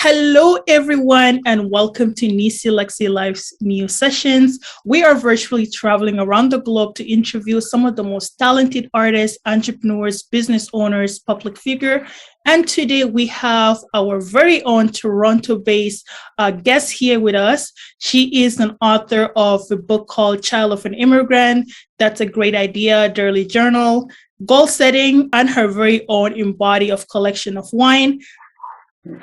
Hello, everyone, and welcome to Neecee Lexy Life's new sessions. We are virtually traveling around the globe to interview some of the most talented artists, entrepreneurs, business owners, public figures. And today we have our very own Toronto-based guest here with us. She is an author of a book called Child of an Immigrant. That's a great idea, daily journal, goal setting, and her very own Embody of collection of wine.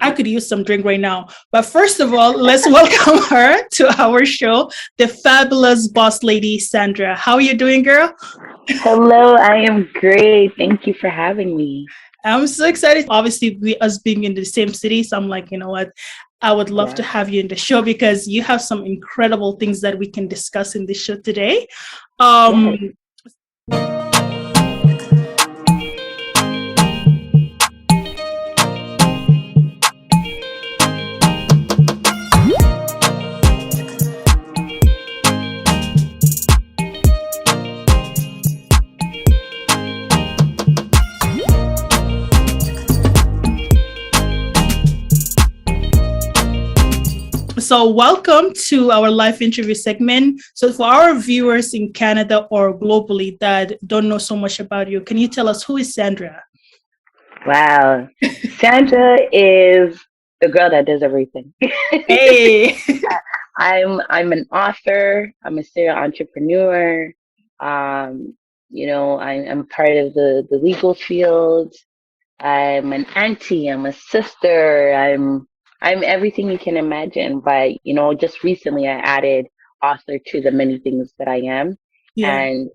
I could use some drink right now. But first of all, let's welcome her to our show, the fabulous boss lady, Sandra. How are you doing, girl? Hello, I am great. Thank you for having me. I'm so excited. Obviously, us being in the same city. So I'm like, you know what? I would love to Yeah. have you in the show because you have some incredible things that we can discuss in the show today. Um, Yes. So, welcome to our live interview segment. So, for our viewers in Canada or globally that don't know so much about you, can you tell us who is Sandra? Wow. Sandra is the girl that does everything. Hey. I'm an author. I'm a serial entrepreneur. I'm part of the legal field. I'm an auntie. I'm a sister. I'm everything you can imagine. But just recently I added author to the many things that I am, Yeah. and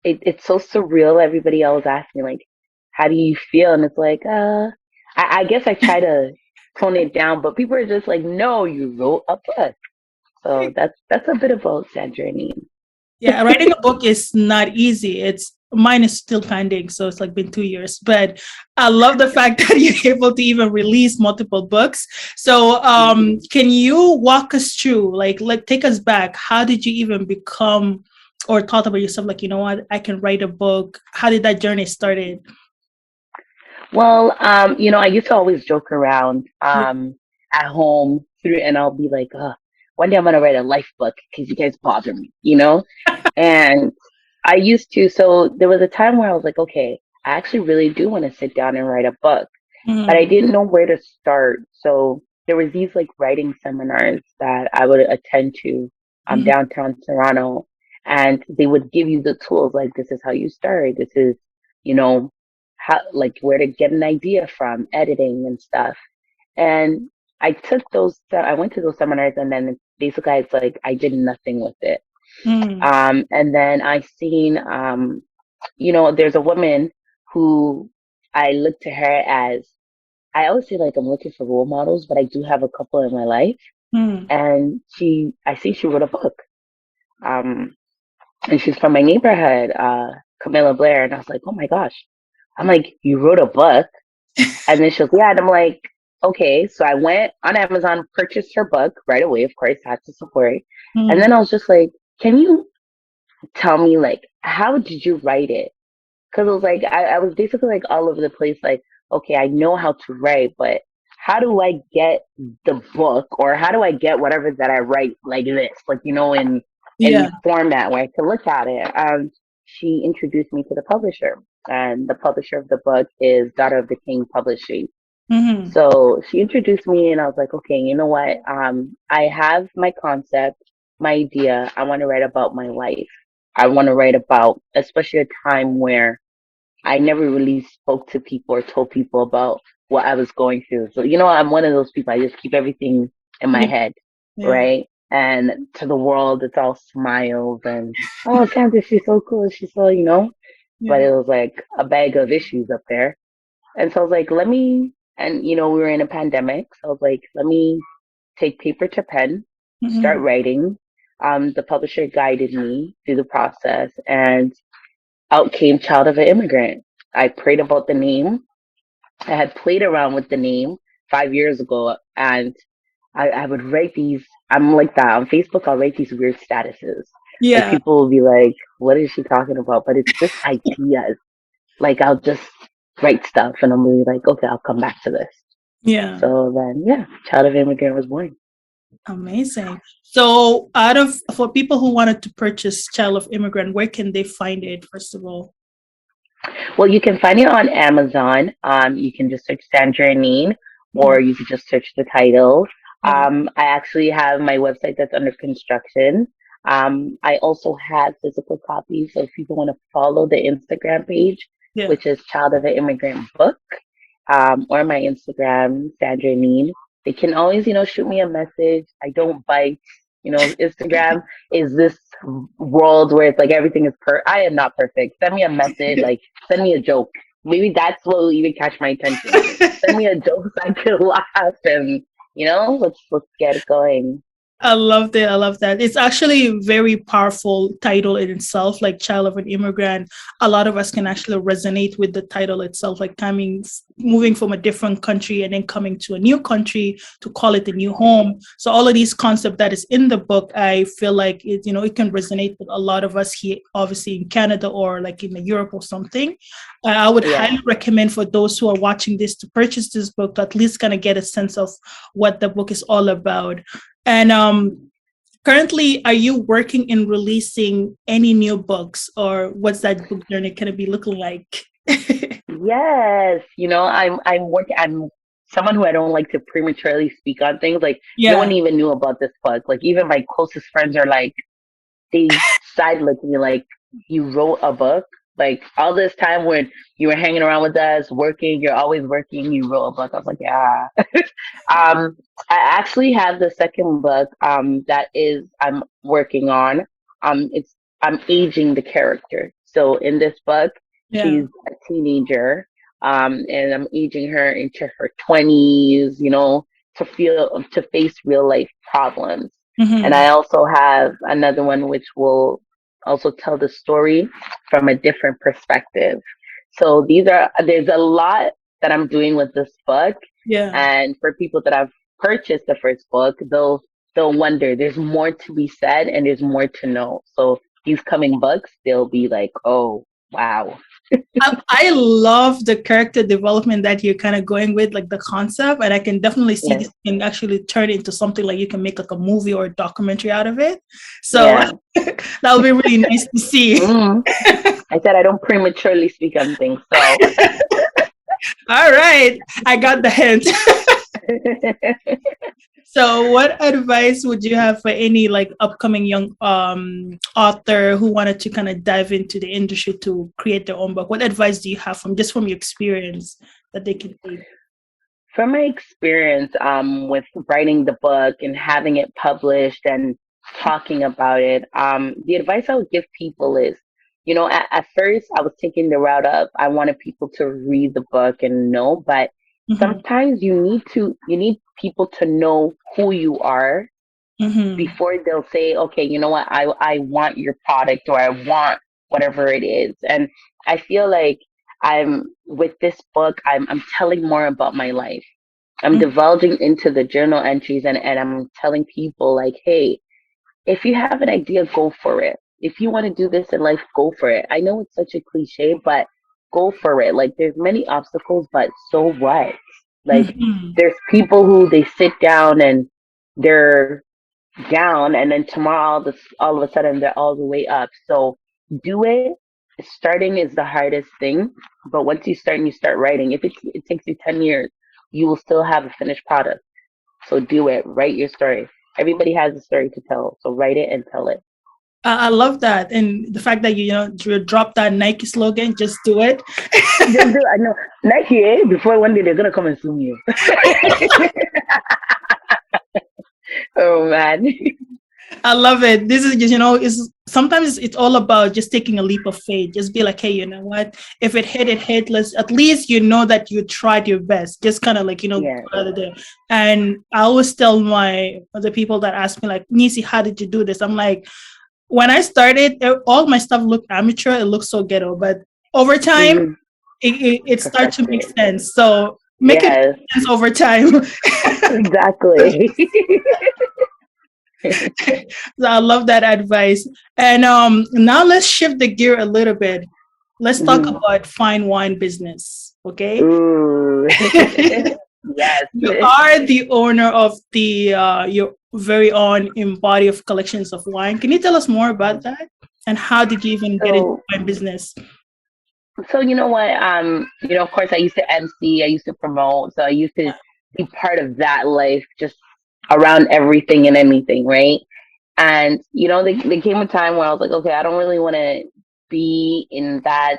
it's so surreal. Everybody always asks me like, "How do you feel?" And it's like, I guess I try to tone it down, but people are just like, "No, you wrote a book." So that's a bit about Sandra Anin. Yeah, writing a book is not easy. It's mine is still pending, so it's like been 2 years. But I love the fact that you're able to even release multiple books. So, Mhm. can you walk us through, like take us back? How did you even become or thought about yourself? Like, you know what, I can write a book. How did that journey started? Well, I used to always joke around Yeah. at home and I'll be like, one day I'm gonna write a life book because you guys bother me. And I used to. So there was a time where I was like, okay, I actually really do want to sit down and write a book, but I Mhm. didn't know where to start. So there was these like writing seminars that I would attend to Mhm. downtown Toronto, and they would give you the tools like this is how you start. This is, you know, how like where to get an idea from, editing and stuff. And I took those. I went to those seminars, and then basically it's like I did nothing with it. Mhm. And then I seen, there's a woman who I look to her as, I always say like I'm looking for role models, but I do have a couple in my life. Mhm. And I see she wrote a book. Um, and she's from my neighborhood, Camilla Blair. And I was like, oh my gosh. I'm like, you wrote a book? And then she was, yeah. And I'm like, okay. So I went on Amazon, purchased her book right away. Of course, I had to support. And then Mhm. I was just like, can you tell me like how did you write it? Because it was like I was basically like all over the place, like, okay, I know how to write, but how do I get the book, or how do I get whatever that I write like this, like, in Yeah. format where I can look at it? She introduced me to the publisher, and the publisher of the book is Daughter of the King Publishing. Mhm. So she introduced me, and I was like, okay, you know what? I have my concept, my idea. I want to write about my life. I want to write about, especially a time where I never really spoke to people or told people about what I was going through. So, I'm one of those people, I just keep everything in my Yeah. head, Yeah. right? And to the world, it's all smiles and, oh, Sandra, she's so cool. She's so. But Yeah. it was like a bag of issues up there. And so I was like, and we were in a pandemic. So I was like, let me take paper to pen, start Mhm. writing. The publisher guided me through the process, and out came Child of an Immigrant. I prayed about the name. I had played around with the name 5 years ago, and I would write these. I'm like that on Facebook. I'll write these weird statuses. Like Yeah. people will be like, "What is she talking about?" But it's just ideas. Like I'll just write stuff, and I'm really like, "Okay, I'll come back to this." Yeah. So then, yeah, Child of Immigrant was born. Amazing. So, for people who wanted to purchase Child of Immigrant, where can they find it, first of all? Well, you can find it on Amazon. You can just search Sandra Anin, or Mhm. you can just search the title. Yeah. I actually have my website that's under construction. I also have physical copies, so if people want to follow the Instagram page, Yeah. which is Child of an Immigrant Book, or my Instagram, Sandra Anin, they can always, shoot me a message. I don't bite. Instagram is this world where it's like everything is I am not perfect. Send me a message, like send me a joke. Maybe that's what will even catch my attention. Send me a joke so I can laugh and let's get it going. I loved it. I love that. It's actually a very powerful title in itself, like Child of an Immigrant. A lot of us can actually resonate with the title itself, like moving from a different country and then coming to a new country to call it a new home. So all of these concepts that is in the book, I feel like it can resonate with a lot of us here, obviously in Canada or like in Europe or something. I would Yeah. highly recommend for those who are watching this to purchase this book to at least kind of get a sense of what the book is all about. And currently, are you working in releasing any new books, or what's that book journey going to be looking like? Yes. I'm working. I'm someone who I don't like to prematurely speak on things. Like no Yeah. one even knew about this book. Like even my closest friends are like they side look me like you wrote a book. Like all this time when you were hanging around with us, working, you're always working, you wrote a book. I was like, yeah. I actually have the second book that is I'm working on. It's I'm aging the character. So in this book, Yeah. she's a teenager, and I'm aging her into her 20s, to face real life problems. And Mm-hmm. I also have another one which will also tell the story from a different perspective. So there's a lot that I'm doing with this book. Yeah. And for people that have purchased the first book, they'll wonder there's more to be said and there's more to know. So these coming books, they'll be like, oh wow. I love the character development that you're kind of going with, like the concept, and I can definitely see Yeah. this can actually turn into something like you can make like a movie or a documentary out of it. So Yeah. that would be really nice to see. Mm. I said I don't prematurely speak on things. So All right, I got the hint. So, what advice would you have for any like upcoming young author who wanted to kind of dive into the industry to create their own book? What advice do you have from your experience that they can take? from my experience with writing the book and having it published and talking about it, the advice I would give people is, at first I was taking the route of I wanted people to read the book and know, but Mm-hmm. sometimes you need people to know who you are Mm-hmm. before they'll say, okay, you know what, I want your product or I want whatever it is. And I feel like I'm with this book, I'm telling more about my life. I'm divulging into the journal entries and I'm telling people like, hey, if you have an idea, go for it. If you want to do this in life, go for it. I know it's such a cliche, but go for it. Like there's many obstacles, but so what? Like Mm-hmm. there's people who they sit down and they're down and then tomorrow all of a sudden they're all the way up. So do it. Starting is the hardest thing, but once you start and you start writing, if it takes you 10 years, you will still have a finished product. So do it. Write your story. Everybody has a story to tell, so write it and tell it. I love that, and the fact that you drop that Nike slogan, "Just do it." Just do. I know. Nike, before one day they're gonna come and sue me. Oh man. I love it. This is just, it's sometimes it's all about just taking a leap of faith. Just be like, hey, you know what? If it hit, it hit. Let's at least you know that you tried your best. Just kind of like, Yeah. go out of there. And I always tell the people that ask me like, Neecee, how did you do this? I'm like, when I started, all my stuff looked amateur. It looked so ghetto, but over time, Mm-hmm. it starts to make Perfected. sense. So make it Yes. sense over time. Exactly. So I love that advice. And now let's shift the gear a little bit. Let's talk Mm-hmm. about fine wine business. Okay. Ooh. Yes. You are the owner of the your very own Embody of collections of wine. Can you tell us more about that? And how did you even get into So, wine business? so you know what? Of course, I used to MC, I used to promote, so I used to be part of that life, just around everything and anything, right? And there came a time where I was like, okay, I don't really want to be in that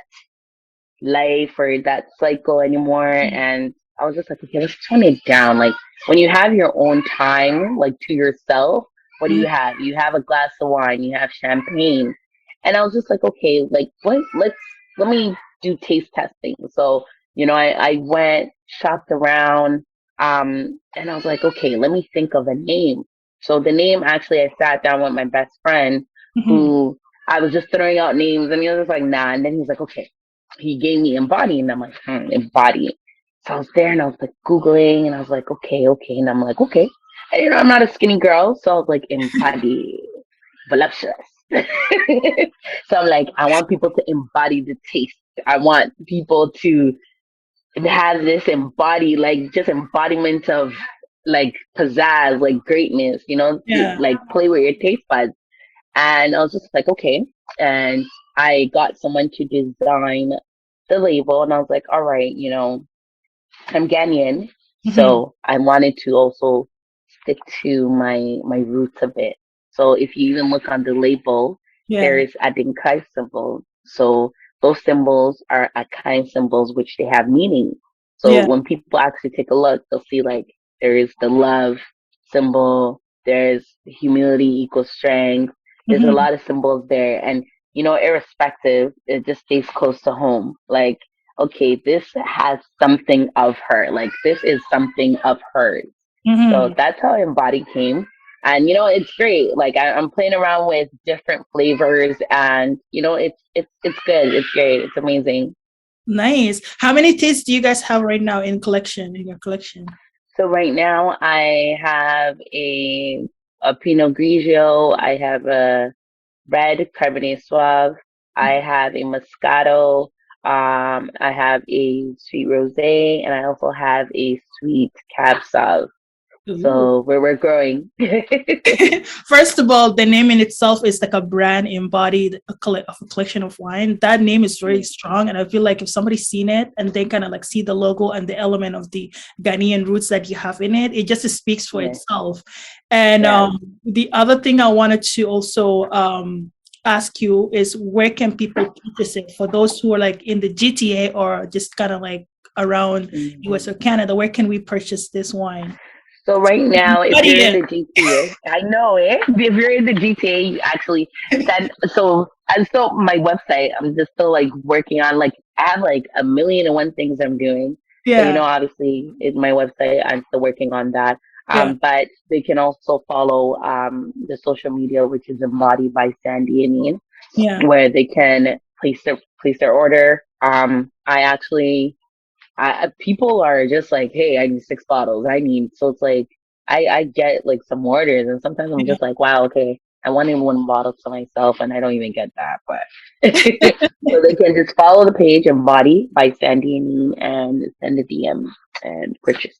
life or that cycle anymore. And I was just like, okay, let's tone it down. Like when you have your own time, like to yourself, what do Mhm. you have? You have a glass of wine, you have champagne. And I was just like, okay, like let me do taste testing. So, I went, shopped around, and I was like, okay, let me think of a name. So the name actually I sat down with my best friend Mhm. who I was just throwing out names and he was just like, nah. And then he's like, okay, he gave me Embody, and I'm like, Embody. So I was there, and I was like Googling, and I was like, okay, and I'm like, okay. And I'm not a skinny girl, so I was like, Embody, voluptuous. So I'm like, I want people to embody the taste. I want people to have this embody, like just embodiment of like pizzazz, like greatness, Yeah. like play with your taste buds. And I was just like, okay. And I got someone to design the label, and I was like, all right, I'm Ghanaian, Mhm. so I wanted to also stick to my roots a bit. So if you even look on the label, there Yeah. is Adinkai symbol. So those symbols are Akai symbols, which they have meaning. So Yeah. when people actually take a look, they'll see like there is the love symbol, there's humility equals strength. There's a Mhm. lot of symbols there, and irrespective, it just stays close to home. Like, okay, this has something of her. Like this is something of hers. So Mhm. that's how Embody came. And it's great. Like I'm playing around with different flavors, and it's good. It's great. It's amazing. Nice. How many tastes do you guys have right now in your collection? So right now I have a Pinot Grigio. I have a red Cabernet Sauv. I have a Moscato. I have a sweet rosé, and I also have a sweet Cab Sauv. Ooh. So we're growing. First of all, the name in itself is like a brand embodied of a collection of wine. That name is very strong. And I feel like if somebody's seen it and they kind of like see the logo and the element of the Ghanaian roots that you have in it, it just speaks for Yeah. itself. And Yes. the other thing I wanted to also ask you is where can people purchase it for those who are like in the GTA or just kind of like around US Mhm. or Canada? Where can we purchase this wine? So right now, if you're in Embody the GTA, I know it. If you're in the GTA, you actually send. So I'm still my website. I'm just still like working on like I have like a million and one things I'm doing. So Yeah, obviously, it's my website. I'm still working on that. yeah, But they can also follow the social media, which is embodied by Sandy Anin, yeah. where they can place their order. I actually people are just like, hey, I need 6 bottles. So it's like I get like some orders, and sometimes I'm Yeah. just like, wow, okay, I wanted 1 bottle to myself, and I don't even get that. But so they can just follow the page Embody by Sandy and send a DM and purchase.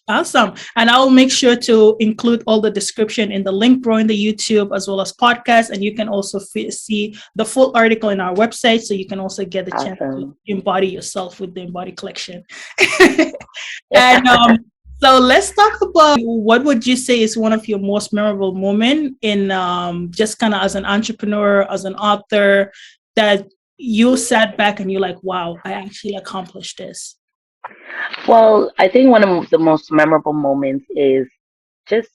Awesome. And I'll make sure to include all the description in the link below in the YouTube as well as podcast. And you can also see the full article in our website. So you can also get the chance to Awesome. embody yourself with the Embody collection. And so let's talk about what would you say is one of your most memorable moment in just kind of as an entrepreneur, as an author, that you sat back and you're like, wow, I actually accomplished this. Well, I think one of the most memorable moments is just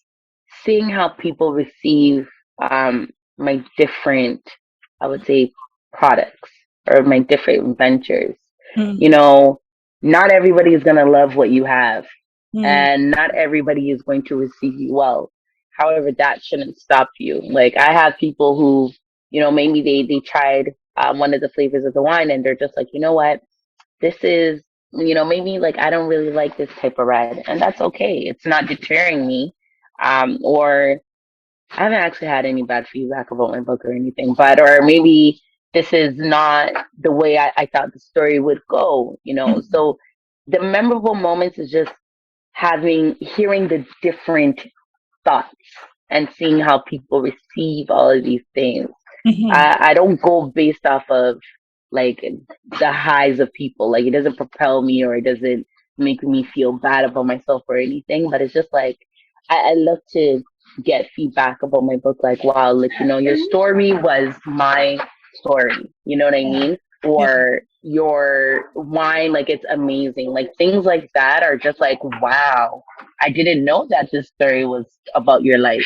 seeing how people receive my different, I would say, products or my different ventures. Mm, You know, not everybody is going to love what you have, mm, and not everybody is going to receive you well. However, that shouldn't stop you. Like, I have people who, maybe they tried one of the flavors of the wine, and they're just like, you know what? This is, maybe like I don't really like this type of red, and that's okay. It's not deterring me. Or I haven't actually had any bad feedback about my book or anything, but or maybe this is not the way I thought the story would go. mm, So the memorable moments is just hearing the different thoughts and seeing how people receive all of these things. Mm-hmm. I don't go based off of like the highs of people. Like it doesn't propel me or it doesn't make me feel bad about myself or anything. But it's just like I love to get feedback about my book. Like, wow, like your story was my story. You know what I Yeah. mean? Yeah. Or your wine, like it's amazing. Like things like that are just like, wow, I didn't know that this story was about your life.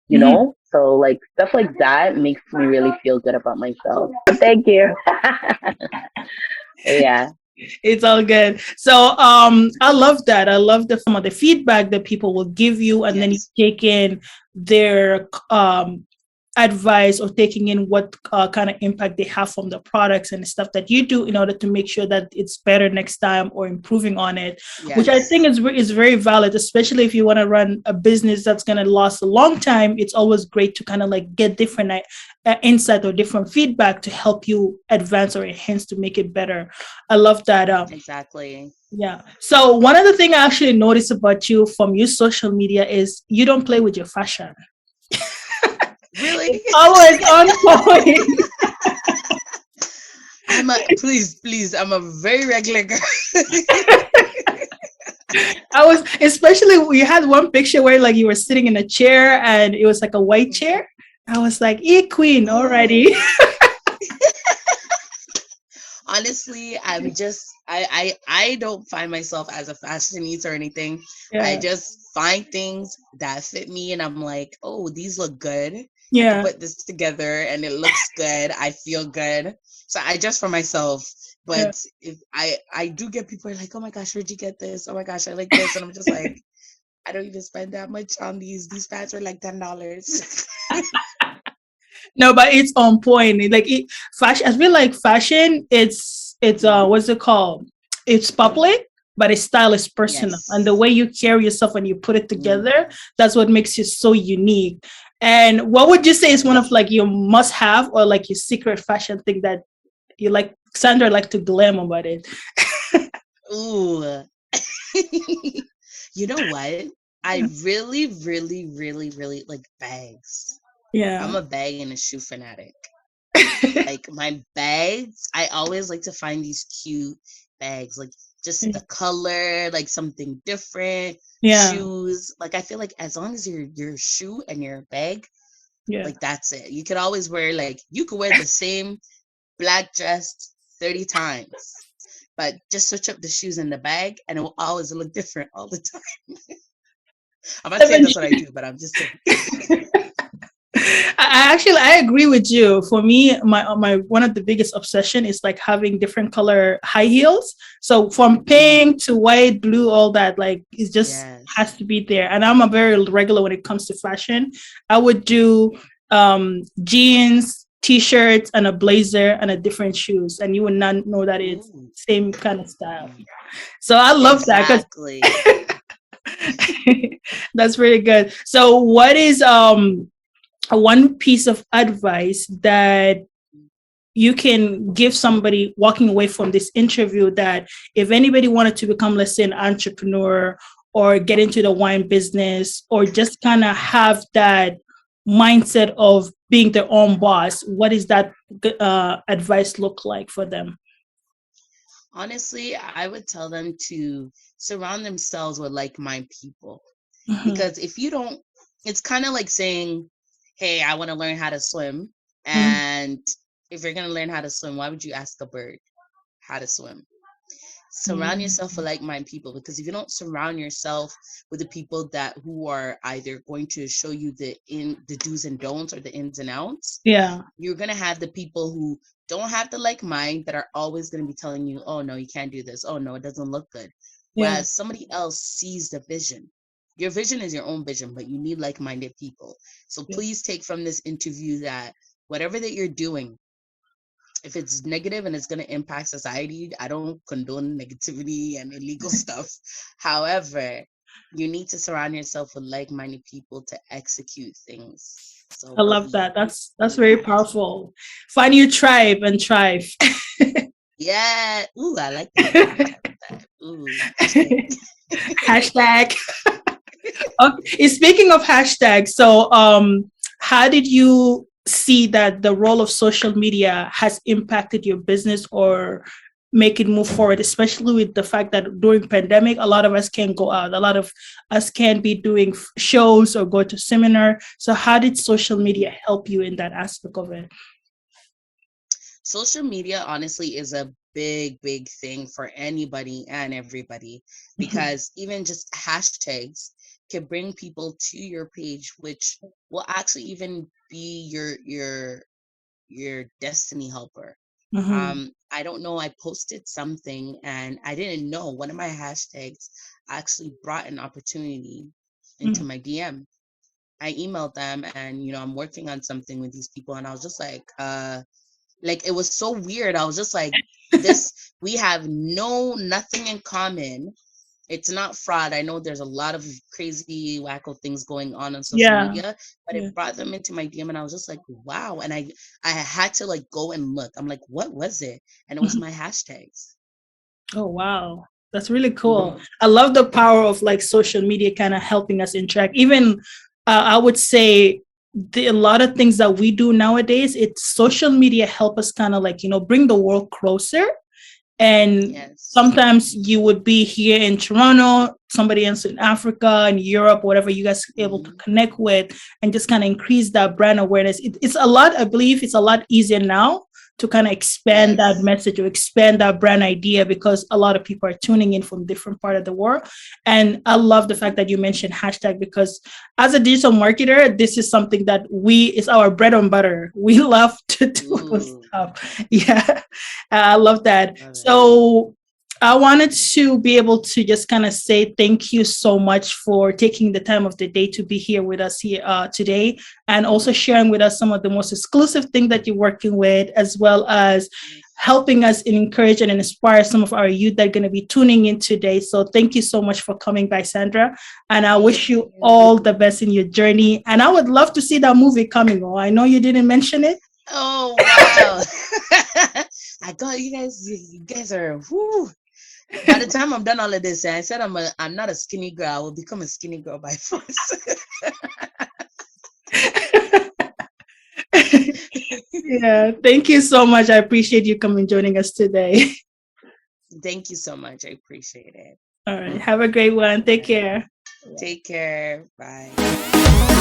Mhm. So like stuff like that makes me really feel good about myself. Thank you. Yeah. It's all good. So I love that. I love the some of the feedback that people will give you, and then you Yes. take in their advice or taking in what kind of impact they have from the products and the stuff that you do in order to make sure that it's better next time or improving on it, which I Yes. think is very valid, especially if you want to run a business that's going to last a long time. It's always great to kind of like get different insight or different feedback to help you advance or enhance to make it better. I love that. Exactly. Yeah. So one of the things I actually noticed about you from your social media is you don't play with your fashion. Really? It's always on point. Please, I'm a very regular girl. I was especially we had one picture where like you were sitting in a chair and it was like a white chair. I was like, queen Oh, already. honestly, I don't find myself as a fashionista or anything. I Yeah. just find things that fit me and I'm like, oh, these look good. I can Yeah. put this together and it looks good. I feel good. So I just for myself. Yeah. But if I do get people like, oh my gosh, where'd you get this? Oh my gosh, I like this. And I'm just like, I don't even spend that much on these. These pants are like $10. No, but it's on point. Like fashion, I feel like fashion. It's what's it called? It's public, but its style is personal, and the Yes. way you carry yourself when you put it Mm. together, that's what makes you so unique. And what would you say is one of Yes. like your must have or like your secret fashion thing that you like? Sandra like to glam about it. Ooh. You know what? I really, really, really, really like bags. Yeah. I'm a bag and a shoe fanatic. Like my bags, I always like to find these cute bags, like just the color, like something different. Yeah. Shoes, like I feel like as long as your shoe and your bag, Yeah. like that's it. You could always wear like you could wear the same black dress 30 times, but just switch up the shoes and the bag, and it will always look different all the time. I'm not saying that's what I do, but I'm just saying. I agree with you. For me, my one of the biggest obsession is like having different color high heels. So from Mhm. pink to white, blue, all that, like it just Yes. has to be there. And I'm a very regular when it comes to fashion. I would do jeans, t-shirts, and a blazer and a different shoes, and you would not know that it's Ooh. same kind of style. So I love that because Exactly. that's really good. So what is one piece of advice that you can give somebody walking away from this interview that if anybody wanted to become, let's say, an entrepreneur or get into the wine business or just kind of have that mindset of being their own boss, what is that advice look like for them? Honestly, I would tell them to surround themselves with like-minded people. Mhm, Because if you don't, it's kind of like saying, hey, I want to learn how to swim. mhm, And if you're going to learn how to swim, why would you ask a bird how to swim? Surround mhm. yourself with like-minded people, because if you don't surround yourself with the people that who are either going to show you the do's and don'ts or the ins and outs, Yeah, you're going to have the people who don't have the like mind that are always going to be telling you, oh no, you can't do this, oh no, it doesn't look good, yeah, whereas somebody else sees the vision. Your vision is your own vision, but you need like-minded people. So yeah. please take from this interview that whatever that you're doing, if it's negative and it's going to impact society, I don't condone negativity and illegal stuff. However, you need to surround yourself with like-minded people to execute things. So I love please, that. That's very please. powerful. Find your tribe and thrive. Yeah. Ooh, I like that. Ooh, hashtag. Hashtag. Okay. Speaking of hashtags, so how did you see that the role of social media has impacted your business or make it move forward, especially with the fact that during pandemic, a lot of us can't go out, a lot of us can't be doing shows or go to seminar. So how did social media help you in that aspect of it? Social media honestly is a big thing for anybody and everybody, because even just hashtags can bring people to your page, which will actually even be your destiny helper. Mm-hmm. I don't know, I posted something and I didn't know one of my hashtags actually brought an opportunity into my DM. I emailed them and I'm working on something with these people, and I was just like it was so weird. I was just like, this, we have nothing in common. It's not fraud. I know there's a lot of crazy wacko things going on social Yeah. media, but Yeah. it brought them into my DM, and I was just like, wow. And I had to like go and look. I'm like, what was it? And it was my hashtags. Oh, wow. That's really cool. I love the power of like social media kind of helping us interact. Even I would say a lot of things that we do nowadays, it's social media help us kind of like, bring the world closer. And Yes. sometimes you would be here in Toronto, somebody else in Africa and Europe, whatever you guys are able to connect with and just kind of increase that brand awareness. It's a lot, I believe it's a lot easier now to kind of expand that message or expand that brand idea, because a lot of people are tuning in from different part of the world. And I love the fact that you mentioned hashtag, because as a digital marketer, this is something that it's our bread and butter. We love to do those stuff. Yeah, I love that. So I wanted to be able to just kind of say thank you so much for taking the time of the day to be here with us here today, and also sharing with us some of the most exclusive things that you're working with, as well as helping us encourage and inspire some of our youth that are going to be tuning in today. So thank you so much for coming by, Sandra. And I wish you all the best in your journey. And I would love to see that movie coming. Oh, I know you didn't mention it. Oh, wow. I got you guys. You guys are, whoo. By the time I'm done all of this, I said I'm not a skinny girl. I will become a skinny girl by force. Yeah, thank you so much. I appreciate you coming joining us today. Thank you so much. I appreciate it. All right. Have a great one. Take care. Take care. Bye.